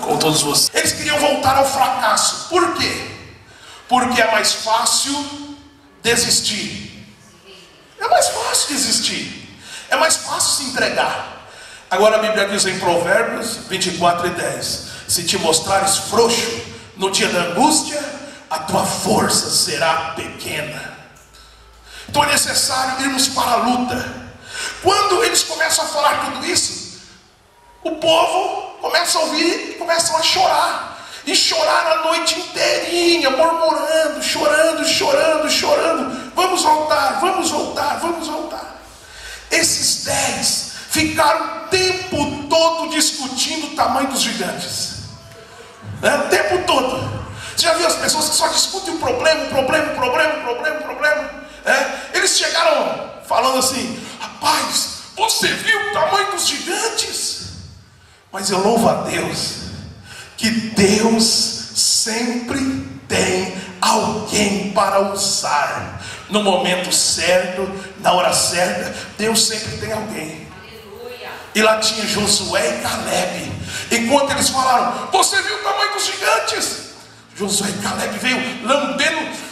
com todos vocês. Eles queriam voltar ao fracasso. Por quê? Porque é mais fácil desistir. É mais fácil desistir. É mais fácil se entregar. Agora a Bíblia diz em Provérbios 24:10: se te mostrares frouxo no dia da angústia, a tua força será pequena. Então é necessário irmos para a luta. Quando eles começam a falar tudo isso, o povo começa a ouvir e começam a chorar. E chorar a noite inteirinha, murmurando, chorando, chorando, chorando. Vamos voltar, vamos voltar, vamos voltar. Esses 10 ficaram o tempo todo discutindo o tamanho dos gigantes. O tempo todo. Você já viu as pessoas que só discutem o problema, o problema, o problema, o problema, o problema? Eles chegaram falando assim: rapaz, você viu o tamanho dos gigantes? Mas eu louvo a Deus, que Deus sempre tem alguém para usar. No momento certo, na hora certa, Deus sempre tem alguém. E lá tinha Josué e Caleb. Enquanto eles falaram: você viu o tamanho dos gigantes? Josué e Caleb veio lambendo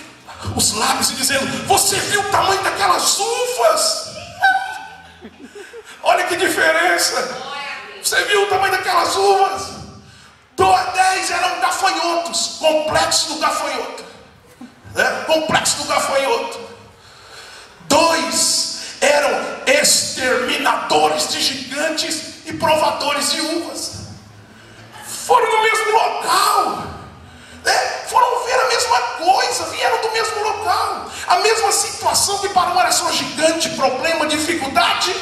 os lábios e dizendo: você viu o tamanho daquelas uvas? Olha que diferença. Você viu o tamanho daquelas uvas? 10 eram gafanhotos, complexo do gafanhoto. Complexo do gafanhoto. 2 eram exterminadores de gigantes e provadores de uvas. Foram no mesmo local. Foram ver a mesma coisa, vieram do mesmo local. A mesma situação, que para um era só gigante, problema, dificuldade,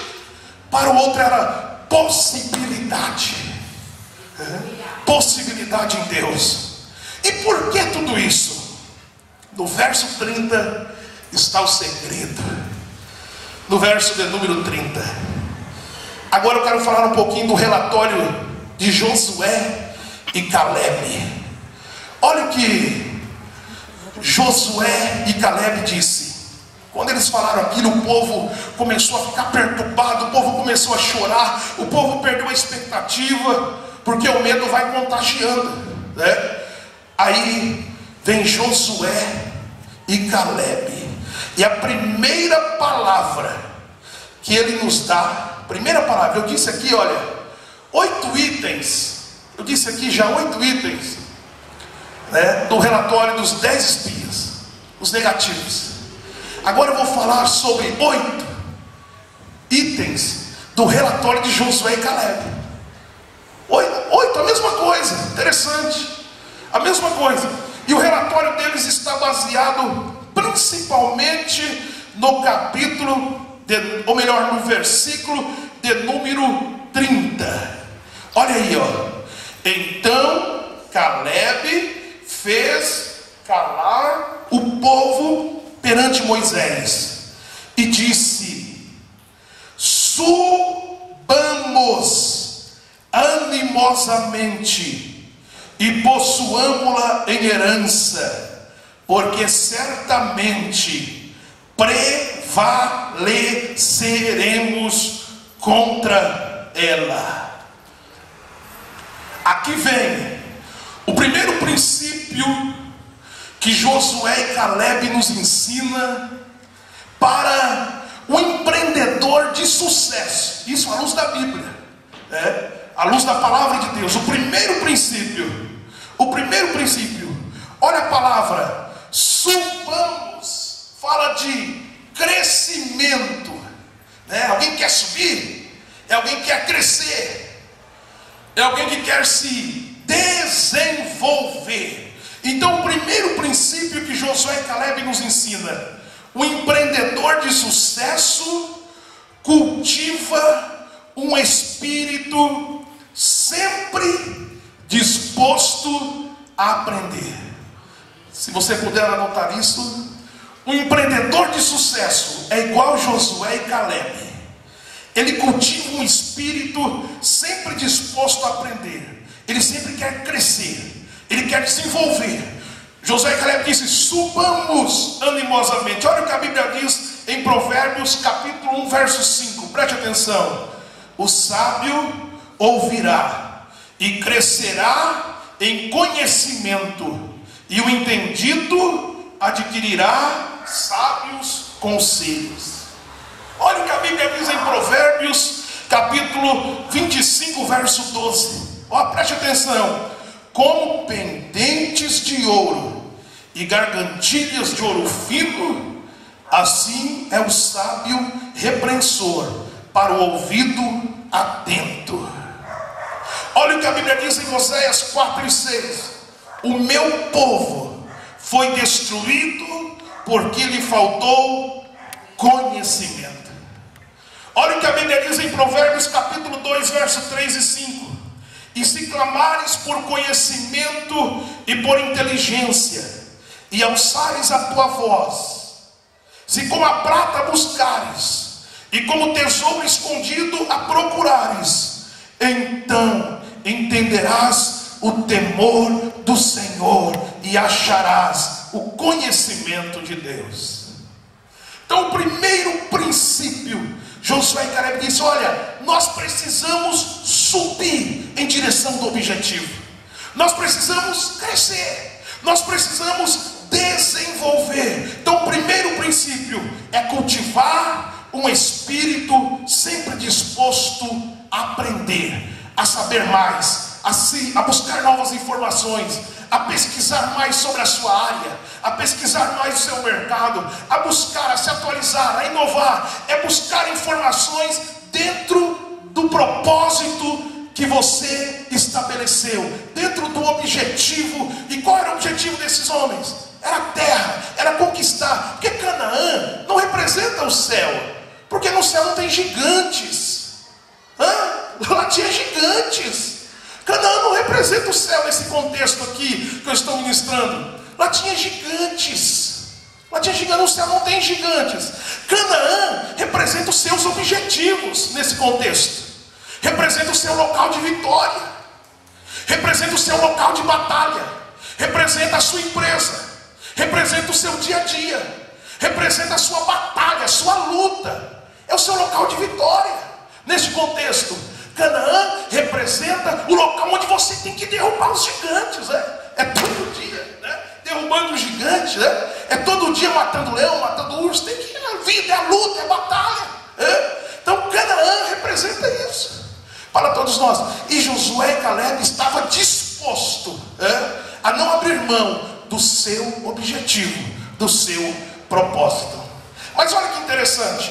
para o outro era possibilidade. Possibilidade em Deus. E por que tudo isso? No verso 30 está o segredo. No verso de número 30. Agora eu quero falar um pouquinho do relatório de Josué e Caleb. Olha o que Josué e Caleb disse. Quando eles falaram aquilo, o povo começou a ficar perturbado, o povo começou a chorar, o povo perdeu a expectativa, porque o medo vai contagiando, Aí vem Josué e Caleb, e a primeira palavra que ele nos dá, primeira palavra, eu disse aqui, olha, 8 itens, eu disse aqui já 8 itens, do relatório dos 10 espias, os negativos. Agora eu vou falar sobre 8 itens do relatório de Josué e Caleb. 8, a mesma coisa, interessante, a mesma coisa. E o relatório deles está baseado principalmente no capítulo, ou melhor, no versículo de número 30. Olha aí, Então Caleb fez calar o povo perante Moisés e disse: subamos animosamente e possuamo-la em herança, porque certamente prevaleceremos contra ela. Aqui vem o primeiro princípio que Josué e Caleb nos ensina para o empreendedor de sucesso. Isso à luz da Bíblia, à luz da palavra de Deus. O primeiro princípio, olha a palavra subamos, fala de crescimento, Alguém quer subir, é alguém que quer crescer, é alguém que quer se desenvolver. Então o primeiro princípio que Josué e Caleb nos ensina: o empreendedor de sucesso cultiva um espírito sempre disposto a aprender. Se você puder anotar isso, um empreendedor de sucesso é igual Josué e Caleb. Ele cultiva um espírito sempre disposto a aprender. Ele sempre quer crescer, ele quer desenvolver. Josué e Caleb disse: subamos animosamente. Olha o que a Bíblia diz em Provérbios capítulo 1, verso 5. Preste atenção: o sábio ouvirá e crescerá em conhecimento, e o entendido adquirirá sábios conselhos. Olha o que a Bíblia diz em Provérbios, capítulo 25, verso 12. Ó, preste atenção. Como pendentes de ouro e gargantilhas de ouro fino, assim é o sábio repreensor para o ouvido atento. Olha o que a Bíblia diz em Oséias 4:6. O meu povo foi destruído porque lhe faltou conhecimento. Olha o que a Bíblia diz em Provérbios capítulo 2, verso 3 e 5. E se clamares por conhecimento e por inteligência, e alçares a tua voz, se como a prata buscares, e como tesouro escondido a procurares, então entenderás o temor do Senhor e acharás o conhecimento de Deus. Então o primeiro princípio, Josué e Caleb disse: olha, nós precisamos subir em direção do objetivo, nós precisamos crescer, nós precisamos desenvolver. Então o primeiro princípio é cultivar um espírito sempre disposto a aprender, a saber mais, a buscar novas informações, a pesquisar mais sobre a sua área, a pesquisar mais o seu mercado, a buscar, a se atualizar, a inovar, é buscar informações dentro do propósito que você estabeleceu, dentro do objetivo. E qual era o objetivo desses homens? Era a terra, era conquistar, porque Canaã não representa o céu, porque no céu não tem gigantes, lá tinha gigantes. Canaã não representa o céu nesse contexto aqui que eu estou ministrando. Lá tinha gigantes. Lá tinha gigantes, no céu não tem gigantes. Canaã representa os seus objetivos nesse contexto. Representa o seu local de vitória. Representa o seu local de batalha. Representa a sua empresa. Representa o seu dia a dia. Representa a sua batalha, a sua luta. É o seu local de vitória nesse contexto. Canaã representa o local onde você tem que derrubar os gigantes, né? É todo dia, né? Derrubando os gigantes, né? É todo dia matando leão, matando urso. Tem que ir na vida, é a luta, é a batalha, né? Então Canaã representa isso para todos nós. E Josué e Caleb estavam dispostos, né, a não abrir mão do seu objetivo, do seu propósito. Mas olha que interessante.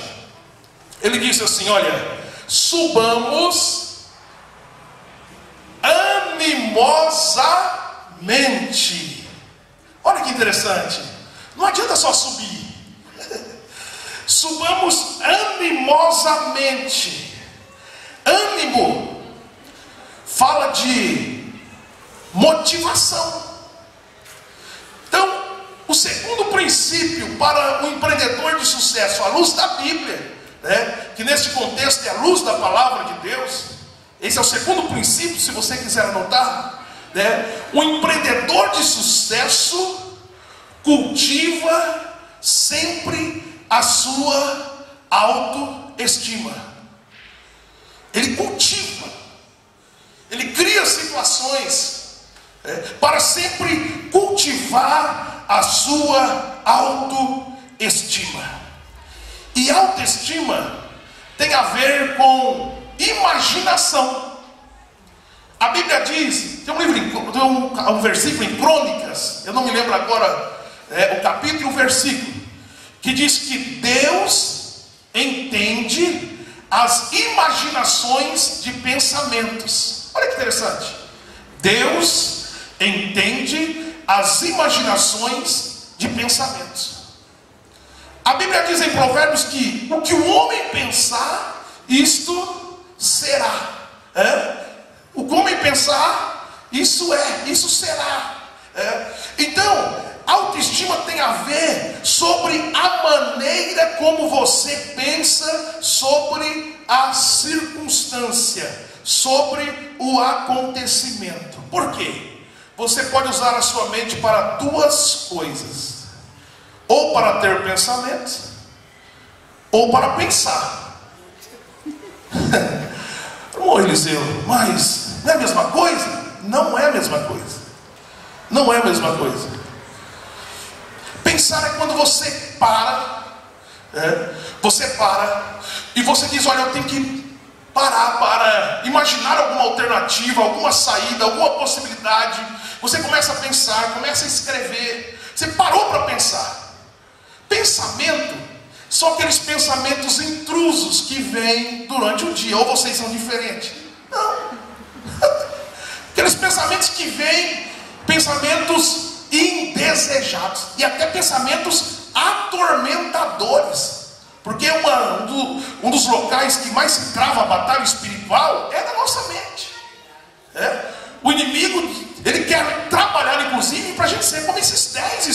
Ele disse assim: olha, subamos animosamente. Olha que interessante. Não adianta só subir. Subamos animosamente. Ânimo fala de motivação. Então, o segundo princípio para um empreendedor de sucesso, à luz da Bíblia, né, que neste contexto é a luz da palavra de Deus. Esse é o segundo princípio, se você quiser anotar, né? O empreendedor de sucesso cultiva sempre a sua autoestima. Ele cultiva, ele cria situações, para sempre cultivar a sua autoestima. E autoestima tem a ver com imaginação. A Bíblia diz, tem um livro, tem um versículo em Crônicas, eu não me lembro agora o capítulo e o versículo, que diz que Deus entende as imaginações de pensamentos. Olha que interessante. Deus entende as imaginações de pensamentos. A Bíblia diz em Provérbios que o que o homem pensar, isto será. O que o homem pensar, isso será. Então, autoestima tem a ver sobre a maneira como você pensa sobre a circunstância, sobre o acontecimento. Por quê? Você pode usar a sua mente para duas coisas: ou para ter pensamentos, ou para pensar. Irmão Eliseu, mas não é a mesma coisa? Não é a mesma coisa. Não é a mesma coisa. Pensar é quando você para, e você diz, olha, eu tenho que parar para imaginar alguma alternativa, alguma saída, alguma possibilidade. Você começa a pensar, começa a escrever. Você parou para pensar. Pensamento são aqueles pensamentos intrusos que vêm durante o dia. Ou vocês são diferentes? Não. Aqueles pensamentos que vêm, pensamentos indesejados e até pensamentos atormentadores. Porque um dos locais que mais se trava a batalha espiritual é na nossa mente. O inimigo, ele quer trabalhar inclusive para a gente ser como esses 10